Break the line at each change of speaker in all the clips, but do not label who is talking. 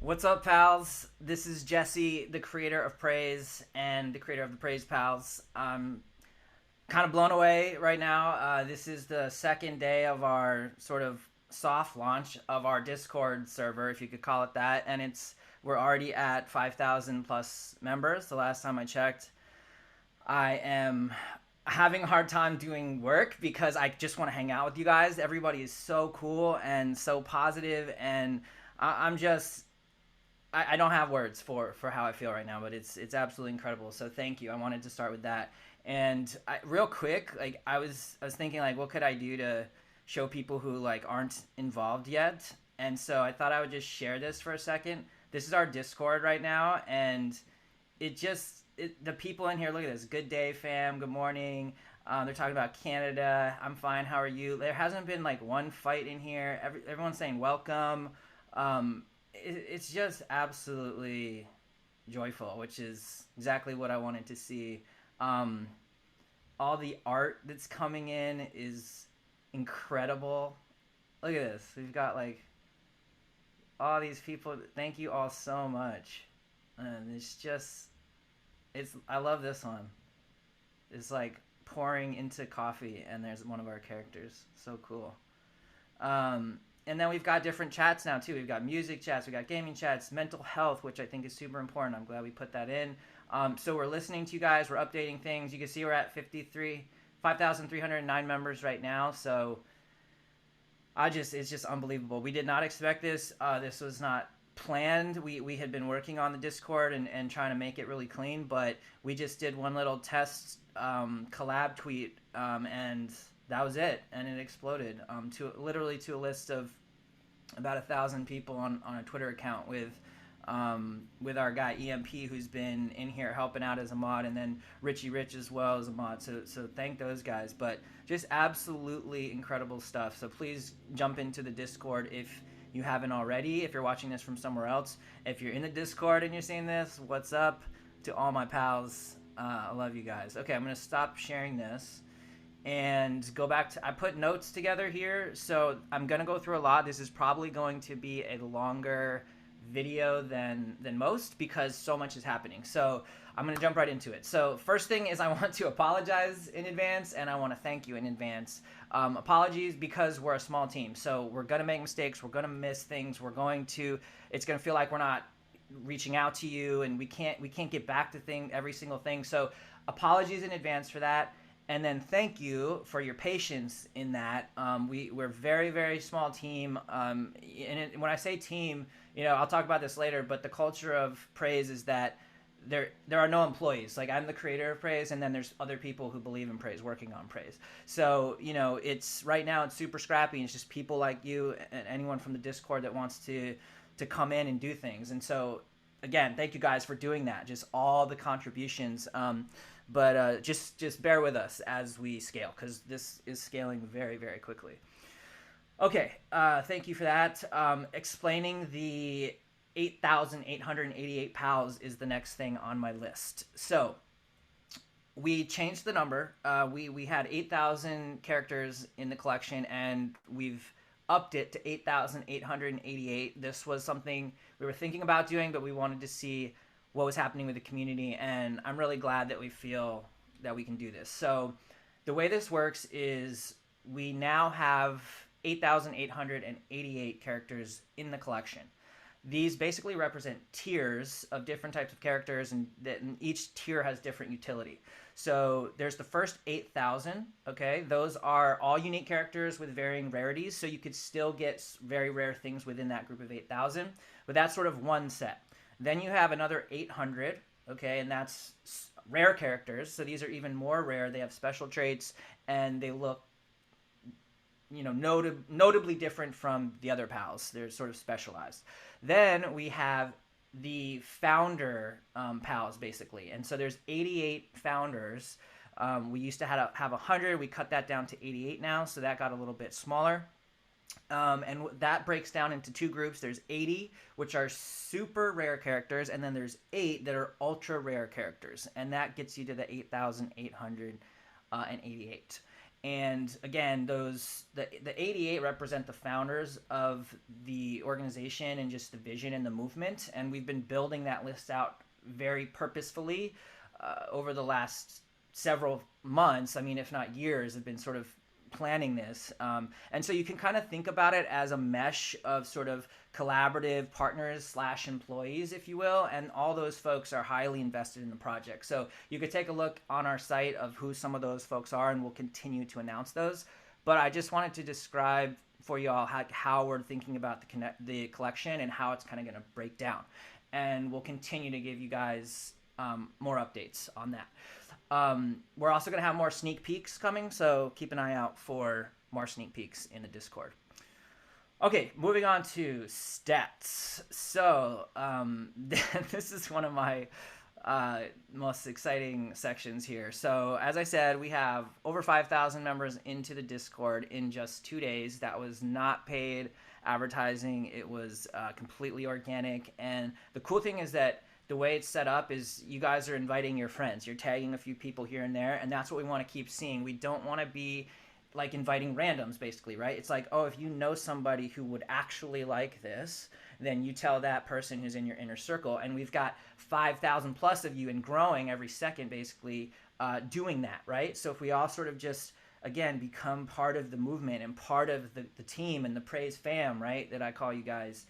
What's up, pals? This is Jesse, the creator of Praise and the creator of the Praise Pals. I'm kind of blown away right now. This is the second day of our sort of soft launch of our Discord server, if you could call it that, and we're already at 5,000 plus members. The last time I checked, I am having a hard time doing work because I just want to hang out with you guys. Everybody is so cool and so positive, and I'm just I don't have words for how I feel right now, but it's absolutely incredible. So thank you. I wanted to start with that. And real quick, like I was thinking like, what could I do to show people who like aren't involved yet? And so I thought I would just share this for a second. This is our Discord right now, and the people in here. Look at this. Good day, fam. Good morning. They're talking about Canada. I'm fine. How are you? There hasn't been like one fight in here. Everyone's saying welcome. It's just absolutely joyful, which is exactly what I wanted to see. All the art that's coming in is incredible. Look at this. We've got like all these people. Thank you all so much. And I love this one. It's like pouring into coffee, and there's one of our characters. So cool. And then we've got different chats now too. We've got music chats, we got gaming chats, mental health, which I think is super important. I'm glad we put that in. So we're listening to you guys. We're updating things. You can see we're at 5,309 members right now. So it's just unbelievable. We did not expect this. This was not planned. We had been working on the Discord and trying to make it really clean, but we just did one little test collab tweet, and that was it, and it exploded to a list of about 1,000 people on a Twitter account with our guy EMP, who's been in here helping out as a mod, and then Richie Rich as well as a mod. So thank those guys. But just absolutely incredible stuff. So please jump into the Discord if you haven't already. If you're watching this from somewhere else, if you're in the Discord and you're seeing this, what's up to all my pals? I love you guys. Okay, I'm gonna stop sharing this and go back to, I put notes together here, so I'm gonna go through a lot. This is probably going to be a longer video than most because so much is happening. So I'm gonna jump right into it. So first thing is I want to apologize in advance, and I want to thank you in advance. Apologies because we're a small team, so we're gonna make mistakes, we're gonna miss things, it's gonna feel like we're not reaching out to you, and we can't get back to every single thing. So apologies in advance for that. And then thank you for your patience in that. We're very, very small team. And when I say team, I'll talk about this later, but the culture of Praise is that there are no employees. Like, I'm the creator of Praise, and then there's other people who believe in Praise working on Praise. So, right now it's super scrappy. It's just people like you and anyone from the Discord that wants to come in and do things. And so, again, thank you guys for doing that. Just all the contributions. But just bear with us as we scale, because this is scaling very, very quickly. Okay, thank you for that. Explaining the 8,888 pals is the next thing on my list. So we changed the number. We had 8,000 characters in the collection, and we've upped it to 8,888. This was something we were thinking about doing, but we wanted to see what was happening with the community, and I'm really glad that we feel that we can do this. So the way this works is we now have 8,888 characters in the collection. These basically represent tiers of different types of characters, and each tier has different utility. So there's the first 8,000, okay? Those are all unique characters with varying rarities, so you could still get very rare things within that group of 8,000, but that's sort of one set. Then you have another 800, okay, and that's rare characters. So these are even more rare. They have special traits, and they look, notably different from the other pals. They're sort of specialized. Then we have the founder pals, basically. And so there's 88 founders. We used to have 100. We cut that down to 88 now, so that got a little bit smaller. And that breaks down into two groups. There's 80, which are super rare characters, and then there's 8 that are ultra rare characters, and that gets you to the 8,888. And again, the 88 represent the founders of the organization and just the vision and the movement. And we've been building that list out very purposefully over the last several months. I mean, if not years, have been sort of planning this. And so you can kind of think about it as a mesh of sort of collaborative partners / employees, if you will. And all those folks are highly invested in the project. So you could take a look on our site of who some of those folks are, and we'll continue to announce those. But I just wanted to describe for you all how we're thinking about the collection and how it's kind of going to break down. And we'll continue to give you guys more updates on that. We're also going to have more sneak peeks coming, so keep an eye out for more sneak peeks in the Discord. Okay, moving on to stats. So this is one of my most exciting sections here. So as I said, we have over 5,000 members into the Discord in just 2 days. That was not paid advertising. It was completely organic. And the cool thing is that the way it's set up is you guys are inviting your friends. You're tagging a few people here and there, and that's what we want to keep seeing. We don't want to be like inviting randoms, basically, right? It's like, oh, if you know somebody who would actually like this, then you tell that person who's in your inner circle. And we've got 5,000 plus of you and growing every second, basically, doing that, right? So if we all sort of just, again, become part of the movement and part of the team and the Praise fam, right, that I call you guys,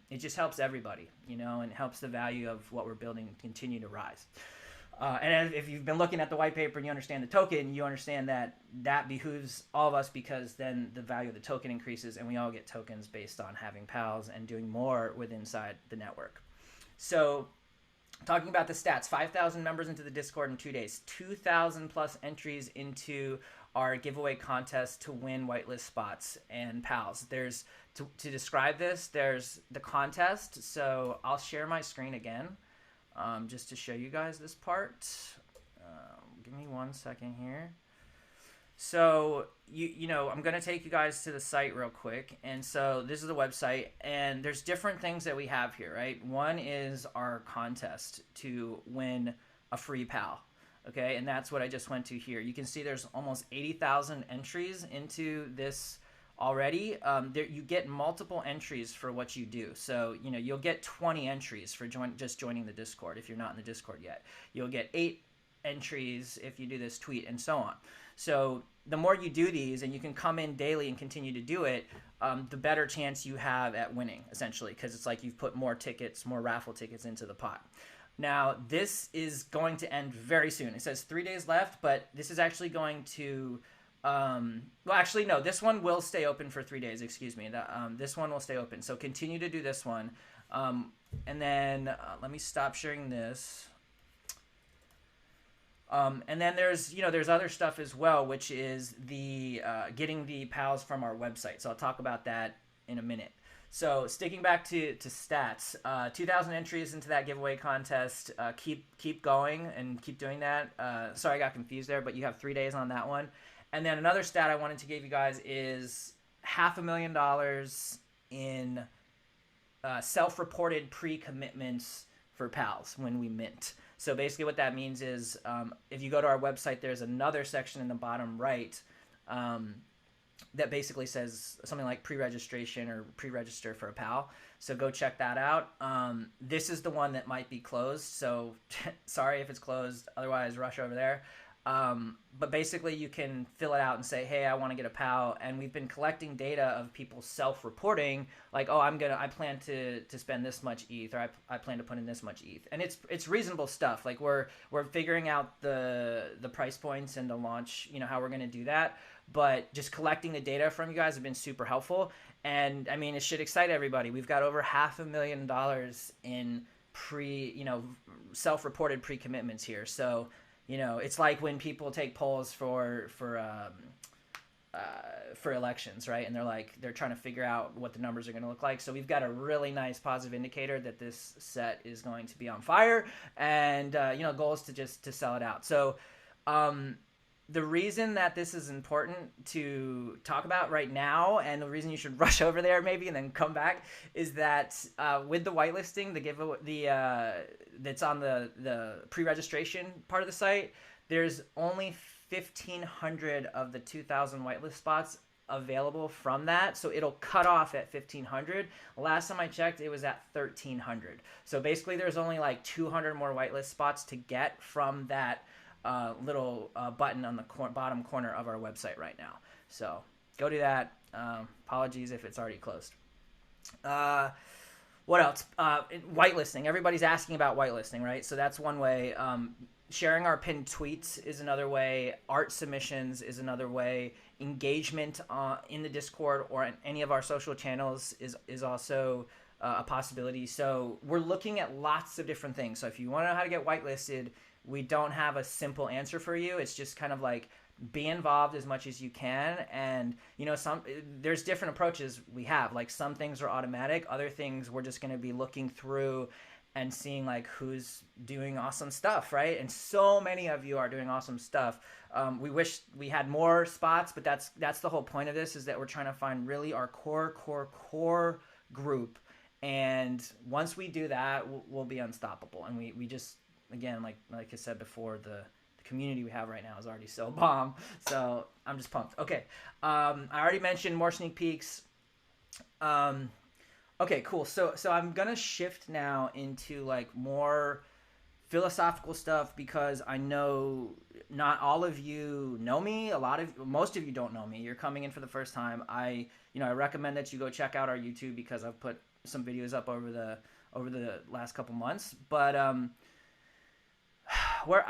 it just helps everybody, you know, and helps the value of what we're building continue to rise. And if you've been looking at the white paper and you understand the token, you understand that behooves all of us, because then the value of the token increases and we all get tokens based on having pals and doing more with inside the network. So talking about the stats, 5,000 members into the Discord in 2 days, 2,000 plus entries into our giveaway contest to win whitelist spots and pals. There's to describe this, there's the contest. So I'll share my screen again, just to show you guys this part. Give me 1 second here. So you know, I'm gonna take you guys to the site real quick. And so this is the website, and there's different things that we have here, right? One is our contest to win a free pal. Okay, and that's what I just went to here. You can see there's almost 80,000 entries into this already. You get multiple entries for what you do. So, you know, you'll get 20 entries for just joining the Discord if you're not in the Discord yet. You'll get 8 entries if you do this tweet, and so on. So the more you do these, and you can come in daily and continue to do it, the better chance you have at winning, essentially, because it's like you've put more tickets, more raffle tickets into the pot. Now, this is going to end very soon. It says 3 days left, but this is actually going to... well, actually, no. This one will stay open for 3 days. Excuse me. This one will stay open. So continue to do this one. And then let me stop sharing this. And then there's other stuff as well, which is the getting the pals from our website. So I'll talk about that in a minute. So sticking back to stats, 2,000 entries into that giveaway contest. Keep going and keep doing that. Sorry, I got confused there, but you have 3 days on that one. And then another stat I wanted to give you guys is $500,000 in self-reported pre-commitments for pals when we mint. So basically what that means is if you go to our website, there's another section in the bottom right that basically says something like pre-registration or pre-register for a pal. So go check that out. This is the one that might be closed. So sorry if it's closed. Otherwise, rush over there. But basically you can fill it out and say, hey, I want to get a pal. And we've been collecting data of people self-reporting, like, oh, I plan to spend this much ETH, or I plan to put in this much ETH. And it's reasonable stuff. Like we're figuring out the price points and the launch, you know, how we're going to do that. But just collecting the data from you guys have been super helpful. And I mean, it should excite everybody. We've got over $500,000 in self-reported pre-commitments here. So, you know, it's like when people take polls for elections, right? And they're trying to figure out what the numbers are going to look like. So we've got a really nice positive indicator that this set is going to be on fire, and goal is to sell it out. So the reason that this is important to talk about right now, and the reason you should rush over there maybe and then come back, is that with the whitelisting, that's on the pre-registration part of the site, there's only 1,500 of the 2,000 whitelist spots available from that, so it'll cut off at 1,500. Last time I checked, it was at 1,300. So basically there's only like 200 more whitelist spots to get from that little button on the bottom corner of our website right now. So go do that. Apologies if it's already closed. What else? Whitelisting. Everybody's asking about whitelisting, right? So that's one way. Sharing our pinned tweets is another way. Art submissions is another way. Engagement in the Discord or in any of our social channels is also a possibility. So we're looking at lots of different things. So if you want to know how to get whitelisted, we don't have a simple answer for you. It's just kind of like be involved as much as you can. And, you know, there's different approaches we have. Like some things are automatic. Other things we're just going to be looking through and seeing like who's doing awesome stuff, right? And so many of you are doing awesome stuff. We wish we had more spots, but that's the whole point of this, is that we're trying to find really our core group. And once we do that, we'll be unstoppable. And we just, again, like I said before, the community we have right now is already so bomb. So I'm just pumped. Okay. I already mentioned more sneak peeks. Okay, cool. So I'm going to shift now into like more philosophical stuff, because I know not all of you know me. Most of you don't know me. You're coming in for the first time. I recommend that you go check out our YouTube, because I've put some videos up over the last couple months. But I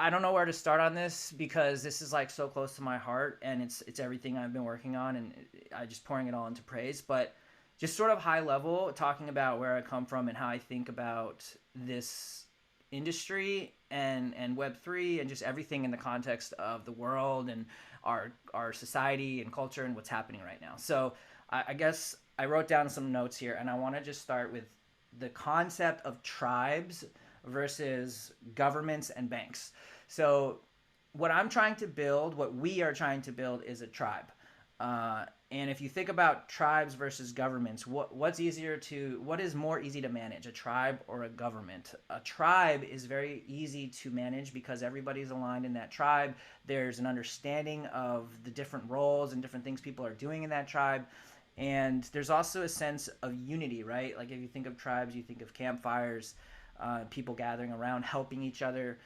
don't know where to start on this, because this is like so close to my heart, and it's everything I've been working on, and I just pouring it all into praise. But just sort of high level, talking about where I come from and how I think about this industry and Web3 and just everything in the context of the world and our society and culture and what's happening right now. So I guess I wrote down some notes here, and I want to just start with the concept of tribes versus governments and banks. So what we are trying to build is a tribe. And if you think about tribes versus governments, what is more easy to manage, a tribe or a government? A tribe is very easy to manage because everybody's aligned in that tribe. There's an understanding of the different roles and different things people are doing in that tribe. And there's also a sense of unity, right? Like if you think of tribes, you think of campfires, people gathering around, helping each other.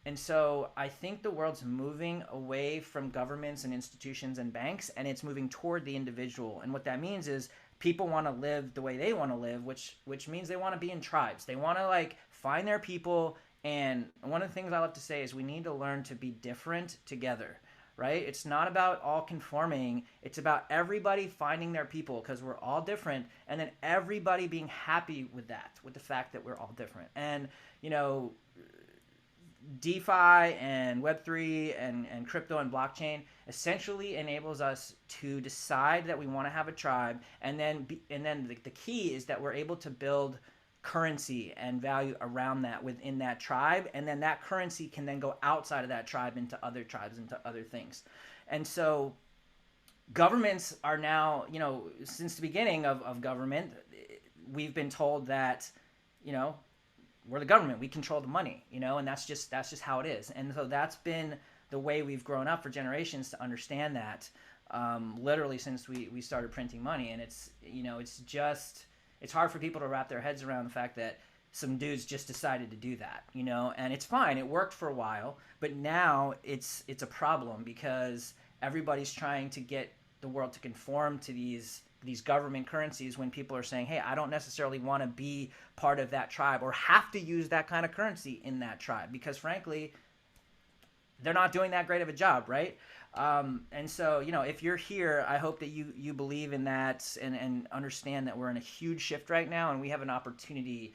And so I think the world's moving away from governments and institutions and banks, and it's moving toward the individual. And what that means is people want to live the way they want to live, which means they want to be in tribes. They want to like find their people. And one of the things I love to say is we need to learn to be different together, right? It's not about all conforming. It's about everybody finding their people, because we're all different. And then everybody being happy with that, with the fact that we're all different. And, you know, DeFi and Web3 and crypto and blockchain essentially enables us to decide that we want to have a tribe, and then the key is that we're able to build currency and value around that within that tribe, and then that currency can then go outside of that tribe into other tribes, into other things. And so governments are now, you know, since the beginning of government, we've been told that, you know, we're the government, we control the money, you know, and that's just how it is. And so that's been the way we've grown up for generations to understand that, literally since we started printing money. And it's, you know, it's hard for people to wrap their heads around the fact that some dudes just decided to do that, you know, and it's fine. It worked for a while, but now it's a problem, because everybody's trying to get the world to conform to these government currencies, when people are saying, hey, I don't necessarily want to be part of that tribe or have to use that kind of currency in that tribe, because frankly, they're not doing that great of a job, right? And so, you know, if you're here, I hope that you believe in that and understand that we're in a huge shift right now, and we have an opportunity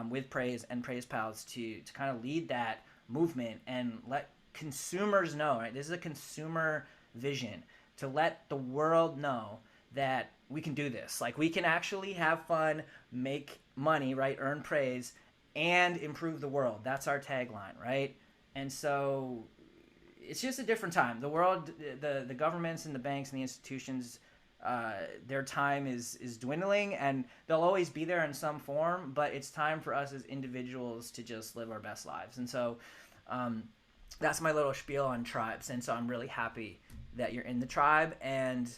with Praise and Praise Pals to kind of lead that movement and let consumers know, right? This is a consumer vision, to let the world know that we can do this. Like, we can actually have fun, make money, right? Earn praise, and improve the world. That's our tagline, right? And so it's just a different time. The world, the governments and the banks and the institutions, their time is dwindling, and they'll always be there in some form, but it's time for us as individuals to just live our best lives. And so that's my little spiel on tribes. And so I'm really happy that you're in the tribe. And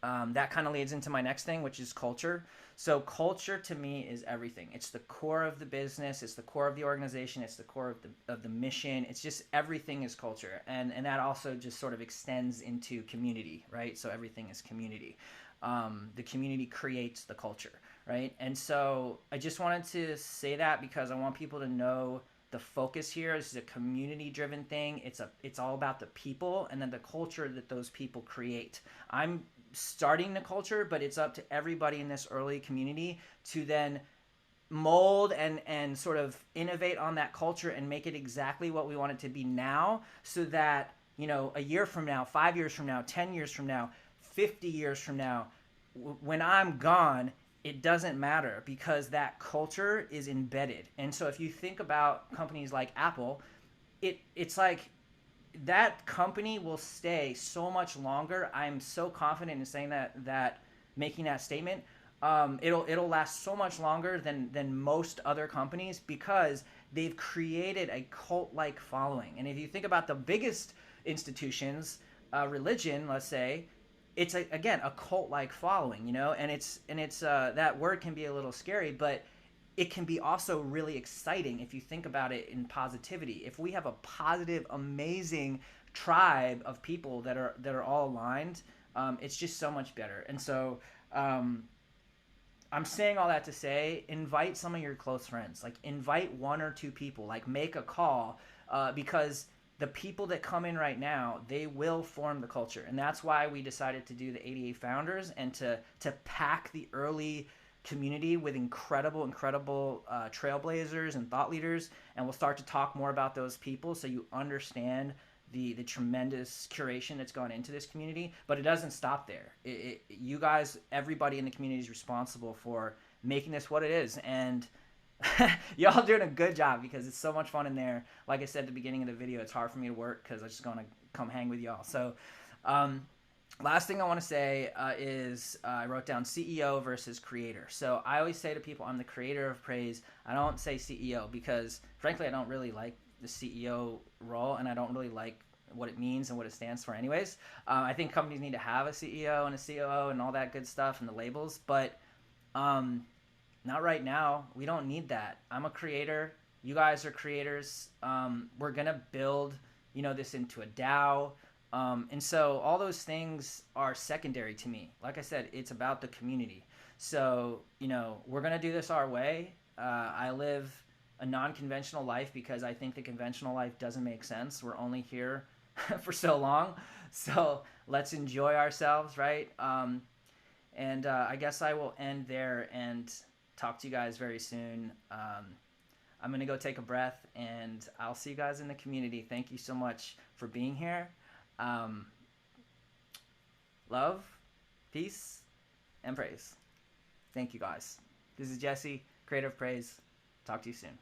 that kind of leads into my next thing, which is culture. So culture to me is everything. It's the core of the business. It's the core of the organization. It's the core of the mission. It's just everything is culture, and that also just sort of extends into community, right? So everything is community. The community creates the culture, right? And so I just wanted to say that because I want people to know the focus here. This is a community driven thing. It's all about the people and then the culture that those people create. I'm starting the culture, but it's up to everybody in this early community to then mold and sort of innovate on that culture and make it exactly what we want it to be now, so that, you know, a year from now, 5 years from now, 10 years from now, 50 years from now, when I'm gone, it doesn't matter because that culture is embedded. And so if you think about companies like Apple, it's like that company will stay so much longer. I'm so confident in saying that making that statement. It'll last so much longer than most other companies because they've created a cult like following. And if you think about the biggest institutions, religion, let's say, it's again a cult like following, you know, and it's that word can be a little scary, but it can be also really exciting if you think about it in positivity. If we have a positive, amazing tribe of people that are all aligned, it's just so much better. And so I'm saying all that to say, invite some of your close friends. Like invite one or two people. Like make a call because the people that come in right now, they will form the culture. And that's why we decided to do the 88 Founders and to pack the early community with incredible trailblazers and thought leaders. And we'll start to talk more about those people so you understand the tremendous curation that's gone into this community. But it doesn't stop there. You guys, everybody in the community is responsible for making this what it is. And y'all doing a good job because it's so much fun in there. Like I said at the beginning of the video, it's hard for me to work because I just want to come hang with y'all. So last thing I want to say is I wrote down CEO versus creator. So I always say to people, I'm the creator of praise. I don't say CEO because, frankly, I don't really like the CEO role, and I don't really like what it means and what it stands for anyways. I think companies need to have a CEO and a COO and all that good stuff and the labels, but not right now. We don't need that. I'm a creator. You guys are creators. We're going to build, you know, this into a DAO. And so all those things are secondary to me. Like I said, it's about the community. So, you know, we're going to do this our way. I live a non-conventional life because I think the conventional life doesn't make sense. We're only here for so long. So let's enjoy ourselves, right? And I guess I will end there and talk to you guys very soon. I'm going to go take a breath, and I'll see you guys in the community. Thank you so much for being here. Love, peace, and praise. Thank you guys. This is Jesse, Creator of Praise. Talk to you soon.